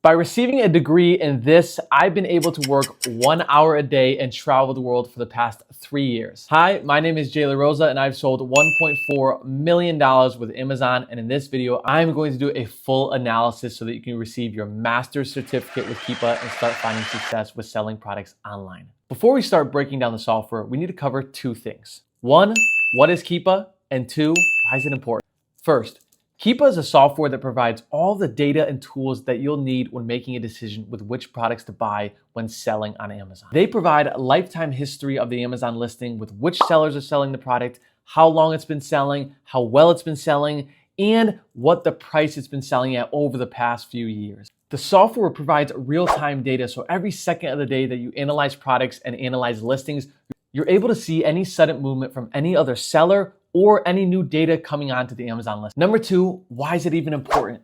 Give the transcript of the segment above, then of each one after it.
By receiving a degree in this, I've been able to work 1 hour a day and travel the world for the past 3 years. Hi, my name is jayslarosa and I've sold $1.4 million with Amazon. And in this video, I'm going to do a full analysis so that you can receive your master's certificate with KEEPA and start finding success with selling products online. Before we start breaking down the software, we need to cover two things. One, what is KEEPA? And two, why is it important? First, KEEPA is a software that provides all the data and tools that you'll need when making a decision with which products to buy when selling on Amazon. They provide a lifetime history of the Amazon listing with which sellers are selling the product, how long it's been selling, how well it's been selling, and what the price it's been selling at over the past few years. The software provides real-time data, so every second of the day that you analyze products and analyze listings, you're able to see any sudden movement from any other seller or any new data coming onto the Amazon list. Number two, why is it even important?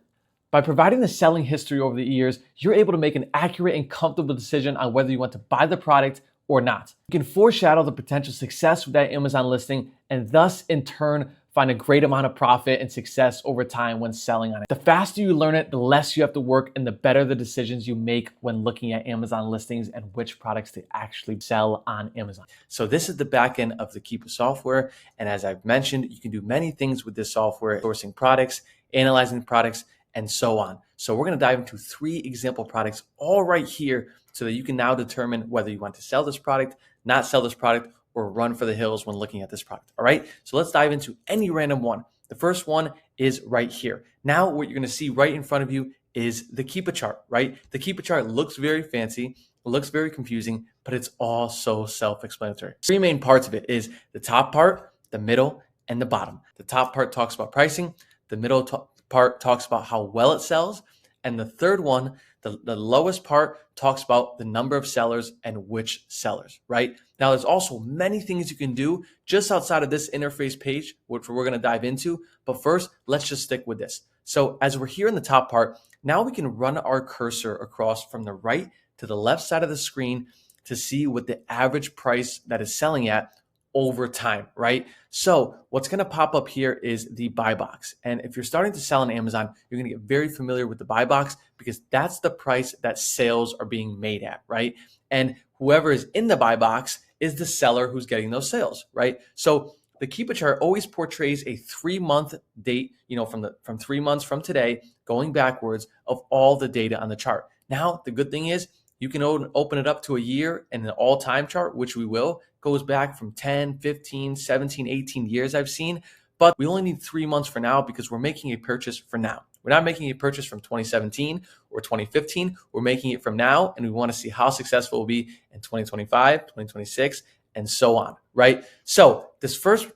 By providing the selling history over the years, you're able to make an accurate and comfortable decision on whether you want to buy the product or not. You can foreshadow the potential success with that Amazon listing and thus in turn find a great amount of profit and success over time when selling on it. The faster you learn it, the less you have to work and the better the decisions you make when looking at Amazon listings and which products to actually sell on Amazon. So this is the back end of the KEEPA software. And as I've mentioned, you can do many things with this software, sourcing products, analyzing products, and so on. So we're gonna dive into 3 example products all right here so that you can now determine whether you want to sell this product, not sell this product, or run for the hills when looking at this product, all right? So let's dive into any random one. The first one is right here. Now what you're gonna see right in front of you is the KEEPA chart, right? The KEEPA chart looks very fancy, it looks very confusing, but it's all so self-explanatory. 3 main parts of it is the top part, the middle, and the bottom. The top part talks about pricing, the middle part talks about how well it sells, and the third one, the lowest part, talks about the number of sellers and which sellers, right? Now, there's also many things you can do just outside of this interface page, which we're gonna dive into. But first, let's just stick with this. So as we're here in the top part, now we can run our cursor across from the right to the left side of the screen to see what the average price that is selling at over time, right? So what's gonna pop up here is the buy box. And if you're starting to sell on Amazon, you're gonna get very familiar with the buy box because that's the price that sales are being made at, right? And whoever is in the buy box is the seller who's getting those sales, right? So the KEEPA chart always portrays a 3-month date, from 3 months from today, going backwards of all the data on the chart. Now, the good thing is you can open it up to a year and an all-time chart, which we will, goes back from 10, 15, 17, 18 years I've seen, but we only need 3 months for now because we're making a purchase for now. We're not making a purchase from 2017 or 2015. We're making it from now, and we want to see how successful it will be in 2025, 2026, and so on, right? So this first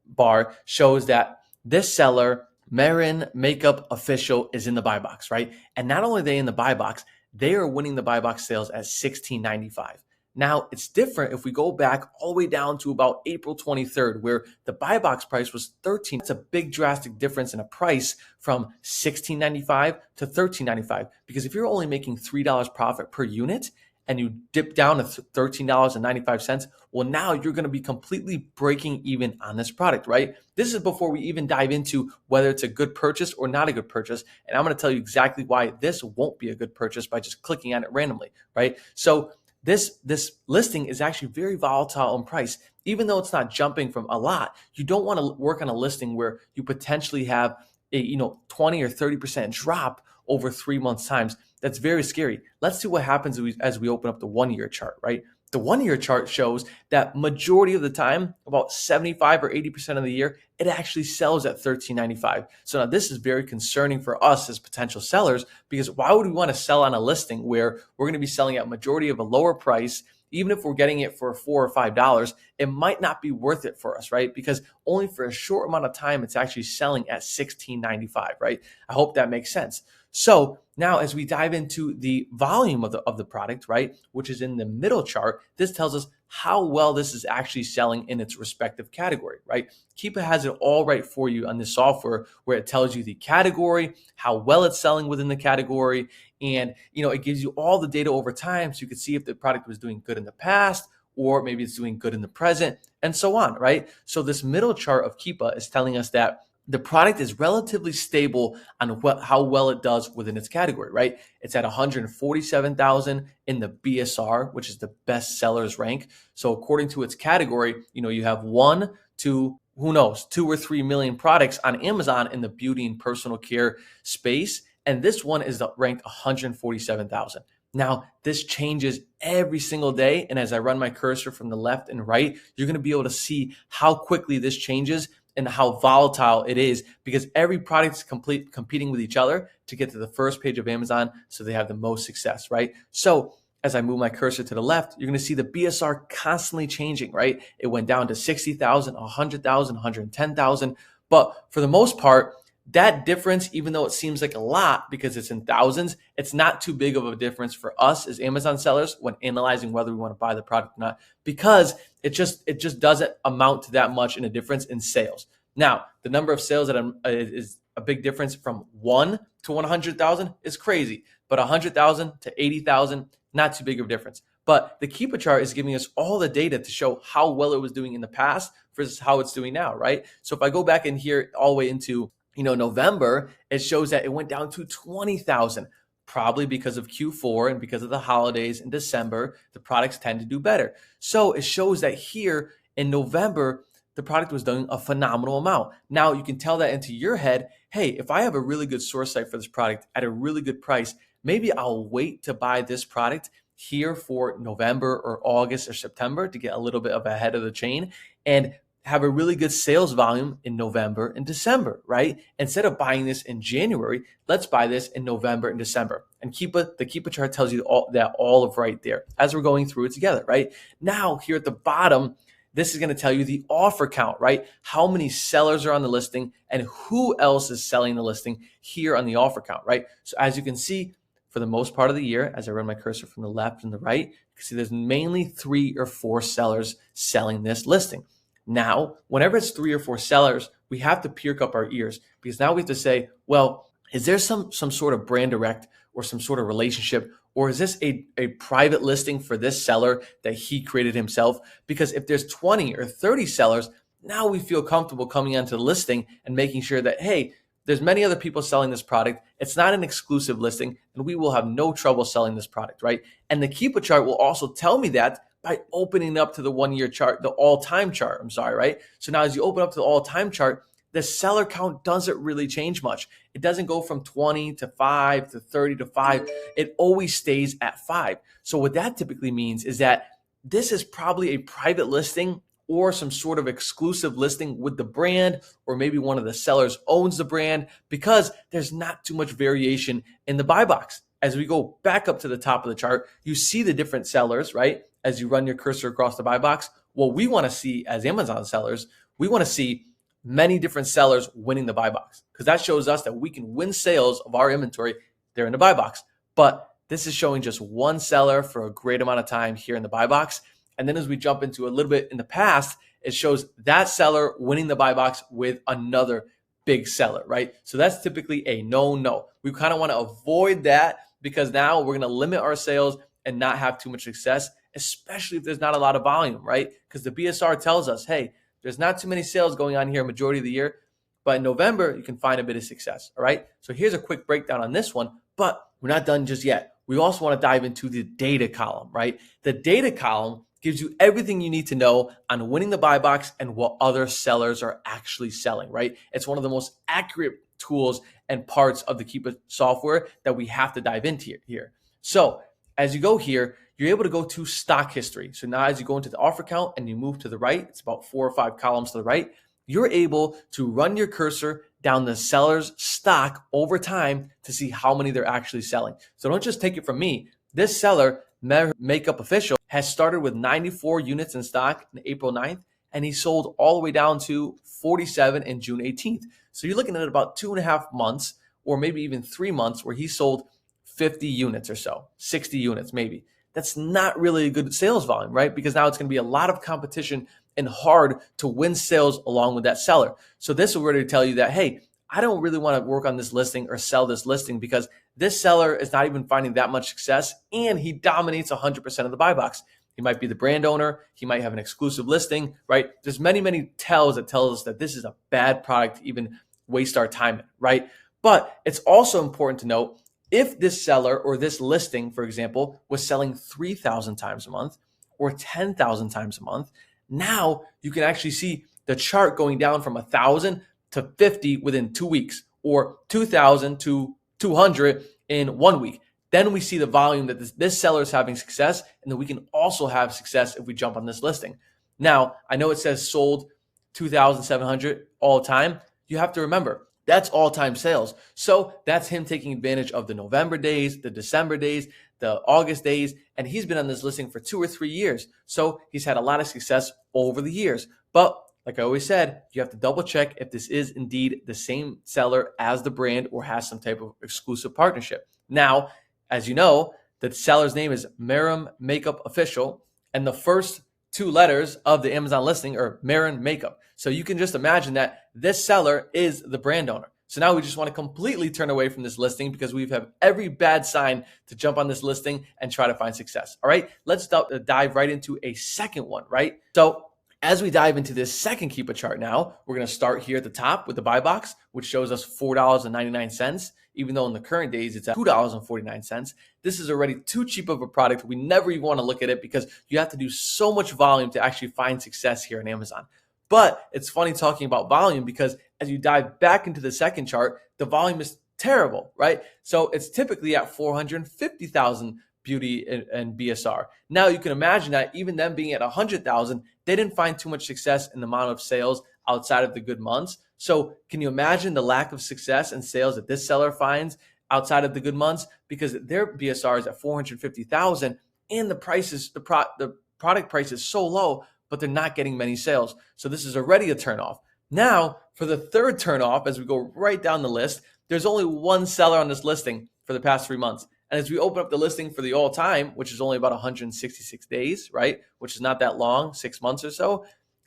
bar shows that this seller, Marin Makeup Official, is in the buy box, right? And not only are they in the buy box, they are winning the buy box sales at $16.95. Now, it's different if we go back all the way down to about April 23rd, where the buy box price was $13. It's a big drastic difference in a price from $16.95 to $13.95. Because if you're only making $3 profit per unit and you dip down to $13.95, well, now you're gonna be completely breaking even on this product, right? This is before we even dive into whether it's a good purchase or not a good purchase. And I'm gonna tell you exactly why this won't be a good purchase by just clicking on it randomly, right? So this listing is actually very volatile in price. Even though it's not jumping from a lot, you don't want to work on a listing where you potentially have a 20 or 30% drop over 3 months times. That's very scary. Let's see what happens as we open up the 1-year chart, right? The 1-year chart shows that majority of the time, about 75 or 80% of the year, it actually sells at $13.95. So now this is very concerning for us as potential sellers because why would we want to sell on a listing where we're going to be selling at majority of a lower price? Even if we're getting it for $4 or $5, it might not be worth it for us, right? Because only for a short amount of time, it's actually selling at $16.95, right? I hope that makes sense. So now as we dive into the volume of the product, right, which is in the middle chart, this tells us how well this is actually selling in its respective category, right? KEEPA has it all right for you on this software where it tells you the category, how well it's selling within the category, and it gives you all the data over time so you can see if the product was doing good in the past or maybe it's doing good in the present and so on, right? So this middle chart of KEEPA is telling us that the product is relatively stable on how well it does within its category, right? It's at 147,000 in the BSR, which is the best sellers rank. So according to its category, you have 1, 2, who knows, 2 or 3 million products on Amazon in the beauty and personal care space. And this one is ranked 147,000. Now, this changes every single day. And as I run my cursor from the left and right, you're going to be able to see how quickly this changes and how volatile it is, because every product is competing with each other to get to the first page of Amazon so they have the most success, right? So as I move my cursor to the left, you're going to see the BSR constantly changing, right? It went down to 60,000, 100,000, 110,000. But for the most part, that difference, even though it seems like a lot because it's in thousands, it's not too big of a difference for us as Amazon sellers when analyzing whether we want to buy the product or not, because it just doesn't amount to that much in a difference in sales. Now, the number of sales that is a big difference from 1 to 100,000 is crazy, but 100,000 to 80,000, not too big of a difference. But the KEEPA chart is giving us all the data to show how well it was doing in the past versus how it's doing now, right? So if I go back in here all the way into November, it shows that it went down to 20,000, probably because of Q4 and because of the holidays in December, the products tend to do better. So it shows that here in November, the product was doing a phenomenal amount. Now you can tell that into your head, hey, if I have a really good source site for this product at a really good price, maybe I'll wait to buy this product here for November or August or September to get a little bit of ahead of the chain and have a really good sales volume in November and December, right? Instead of buying this in January, let's buy this in November and December. And the KEEPA chart tells you all of right there as we're going through it together, right? Now, here at the bottom, this is going to tell you the offer count, right? How many sellers are on the listing and who else is selling the listing here on the offer count, right? So as you can see, for the most part of the year, as I run my cursor from the left and the right, you can see there's mainly 3 or 4 sellers selling this listing. Now, whenever it's 3 or 4 sellers, we have to perk up our ears, because now we have to say, well, is there some sort of brand direct or some sort of relationship, or is this a private listing for this seller that he created himself? Because if there's 20 or 30 sellers, now we feel comfortable coming onto the listing and making sure that, hey, there's many other people selling this product. It's not an exclusive listing, and we will have no trouble selling this product, right? And the KEEPA chart will also tell me that by opening up to the 1-year chart, the all-time chart, right? So now as you open up to the all-time chart, the seller count doesn't really change much. It doesn't go from 20 to 5 to 30 to 5. It always stays at 5. So what that typically means is that this is probably a private listing or some sort of exclusive listing with the brand, or maybe one of the sellers owns the brand, because there's not too much variation in the buy box. As we go back up to the top of the chart, you see the different sellers, right? As you run your cursor across the buy box, what we want to see as Amazon sellers, we want to see many different sellers winning the buy box, because that shows us that we can win sales of our inventory there in the buy box. But this is showing just one seller for a great amount of time here in the buy box. And then as we jump into a little bit in the past, it shows that seller winning the buy box with another big seller, right? So that's typically a no. We kind of want to avoid that, because now we're going to limit our sales and not have too much success, especially if there's not a lot of volume, right? Because the BSR tells us, hey, there's not too many sales going on here majority of the year, but in November, you can find a bit of success, all right? So here's a quick breakdown on this one, but we're not done just yet. We also want to dive into the data column, right? The data column gives you everything you need to know on winning the buy box and what other sellers are actually selling, right? It's one of the most accurate tools and parts of the KEEPA software that we have to dive into here. So as you go here, you're able to go to stock history. So now as you go into the offer count and you move to the right, it's about 4 or 5 columns to the right, you're able to run your cursor down the seller's stock over time to see how many they're actually selling. So don't just take it from me. This seller, Makeup Official, has started with 94 units in stock on April 9th, and he sold all the way down to 47 in June 18th. So you're looking at about 2.5 months, or maybe even 3 months, where he sold 50 units or so, 60 units maybe. That's not really a good sales volume, right? Because now it's going to be a lot of competition and hard to win sales along with that seller. So this will really tell you that, hey, I don't really want to work on this listing or sell this listing because this seller is not even finding that much success, and he dominates 100% of the buy box. He might be the brand owner. He might have an exclusive listing, right? There's many tells that tell us that this is a bad product to even waste our time in, right? But it's also important to note, if this seller or this listing, for example, was selling 3,000 times a month or 10,000 times a month, now you can actually see the chart going down from 1,000 to 50 within 2 weeks, or 2,000 to 200 in 1 week. Then we see the volume that this seller is having success, and then we can also have success if we jump on this listing. Now, I know it says sold 2,700 all the time. You have to remember, that's all-time sales. So that's him taking advantage of the November days, the December days, the August days, and he's been on this listing for 2 or 3 years. So he's had a lot of success over the years. But like I always said, you have to double check if this is indeed the same seller as the brand or has some type of exclusive partnership. Now, as you know, the seller's name is Marin Makeup Official, and the first 2 letters of the Amazon listing are Marin Makeup. So you can just imagine that this seller is the brand owner. So now we just want to completely turn away from this listing because we have every bad sign to jump on this listing and try to find success. All right, let's dive right into a second one, right? So as we dive into this second KEEPA chart now, we're going to start here at the top with the buy box, which shows us $4.99, even though in the current days it's at $2.49. This is already too cheap of a product. We never even want to look at it because you have to do so much volume to actually find success here on Amazon. But it's funny talking about volume because as you dive back into the second chart, the volume is terrible, right? So it's typically at 450,000 beauty and BSR. Now you can imagine that even them being at 100,000, they didn't find too much success in the amount of sales outside of the good months. So can you imagine the lack of success and sales that this seller finds outside of the good months? Because their BSR is at 450,000 and the product price is so low, but they're not getting many sales. So this is already a turnoff. Now, for the third turnoff, as we go right down the list, there's only one seller on this listing for the past 3 months. And as we open up the listing for the all time, which is only about 166 days, right? Which is not that long, 6 months or so,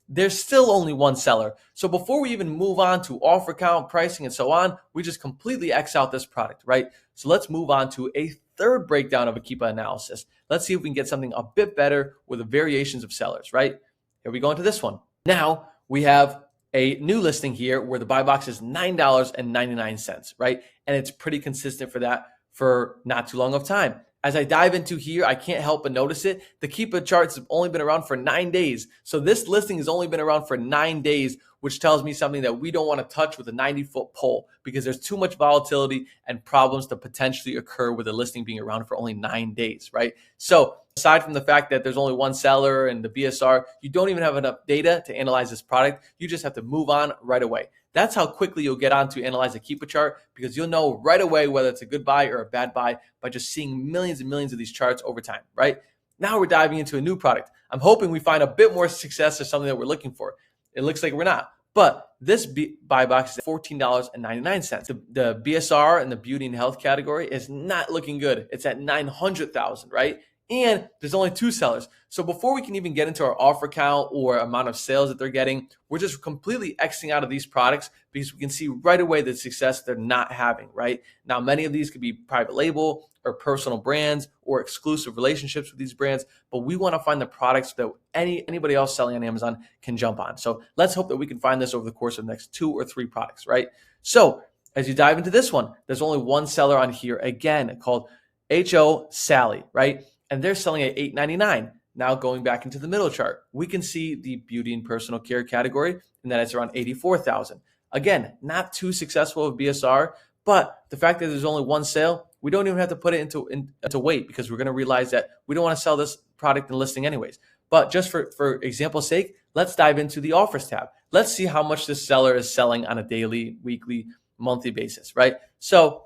there's still only one seller. So before we even move on to offer count, pricing, and so on, we just completely X out this product, right? So let's move on to a third breakdown of a KEEPA analysis. Let's see if we can get something a bit better with the variations of sellers, right? Here we go into this one. Now we have a new listing here where the buy box is $9.99, right? And it's pretty consistent for that for not too long of time. As I dive into here, I can't help but notice it. The KEEPA charts have only been around for 9 days. So this listing has only been around for 9 days, which tells me something that we don't want to touch with a 90-foot pole because there's too much volatility and problems to potentially occur with a listing being around for only 9 days, right? So aside from the fact that there's only one seller and the BSR, you don't even have enough data to analyze this product. You just have to move on right away. That's how quickly you'll get on to analyze a KEEPA chart because you'll know right away whether it's a good buy or a bad buy by just seeing millions and millions of these charts over time, right? Now we're diving into a new product. I'm hoping we find a bit more success or something that we're looking for. It looks like we're not. But this buy box is at $14.99. The BSR and the beauty and health category is not looking good. It's at 900,000, right? And there's only 2 sellers. So before we can even get into our offer count or amount of sales that they're getting, we're just completely Xing out of these products because we can see right away the success they're not having, right? Now, many of these could be private label or personal brands or exclusive relationships with these brands, but we want to find the products that anybody else selling on Amazon can jump on. So let's hope that we can find this over the course of the next 2 or 3 products, right? So as you dive into this one, there's only one seller on here, again, called HO Sally, right? And they're selling at $8.99. Now going back into the middle chart, we can see the beauty and personal care category, and that it's around 84,000. Again, not too successful of BSR, but the fact that there's only one sale, we don't even have to put it into weight because we're going to realize that we don't want to sell this product and listing anyways. But just for example's sake, let's dive into the offers tab. Let's see how much this seller is selling on a daily, weekly, monthly basis, right? So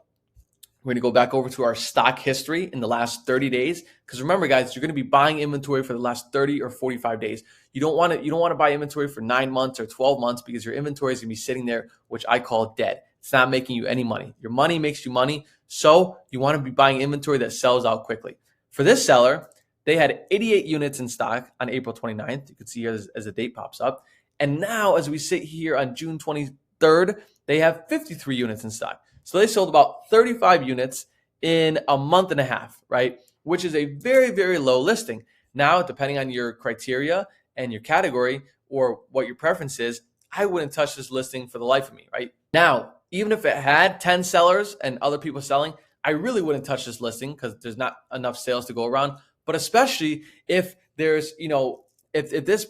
we're going to go back over to our stock history in the last 30 days. Because remember, guys, you're going to be buying inventory for the last 30 or 45 days. You don't want to buy inventory for 9 months or 12 months because your inventory is going to be sitting there, which I call dead. It's not making you any money. Your money makes you money. So you want to be buying inventory that sells out quickly. For this seller, they had 88 units in stock on April 29th. You can see here as the date pops up. And now as we sit here on June 23rd, they have 53 units in stock. So they sold about 35 units in a month and a half, right? Which is a very, very low listing. Now, depending on your criteria and your category or what your preference is, I wouldn't touch this listing for the life of me, right? Now, even if it had 10 sellers and other people selling, I really wouldn't touch this listing because there's not enough sales to go around. But especially if there's, if this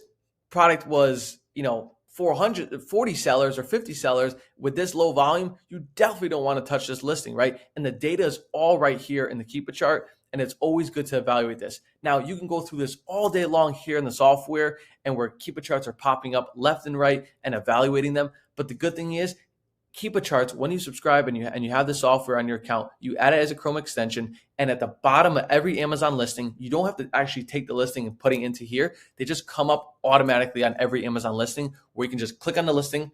product was, 440 sellers or 50 sellers with this low volume, you definitely don't want to touch this listing, right? And the data is all right here in the KEEPA chart. And it's always good to evaluate this. Now, you can go through this all day long here in the software and where KEEPA charts are popping up left and right and evaluating them. But the good thing is, KEEPA charts, when you subscribe and you have the software on your account, you add it as a Chrome extension, and at the bottom of every Amazon listing, you don't have to actually take the listing and put it into here. They just come up automatically on every Amazon listing, where you can just click on the listing,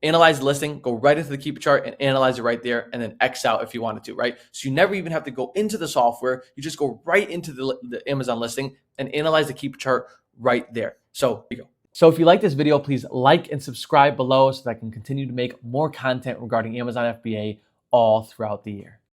analyze the listing, go right into the KEEPA chart and analyze it right there, and then X out if you wanted to, right? So you never even have to go into the software. You just go right into the Amazon listing and analyze the KEEPA chart right there. So there you go. So if you like this video, please like and subscribe below so that I can continue to make more content regarding Amazon FBA all throughout the year.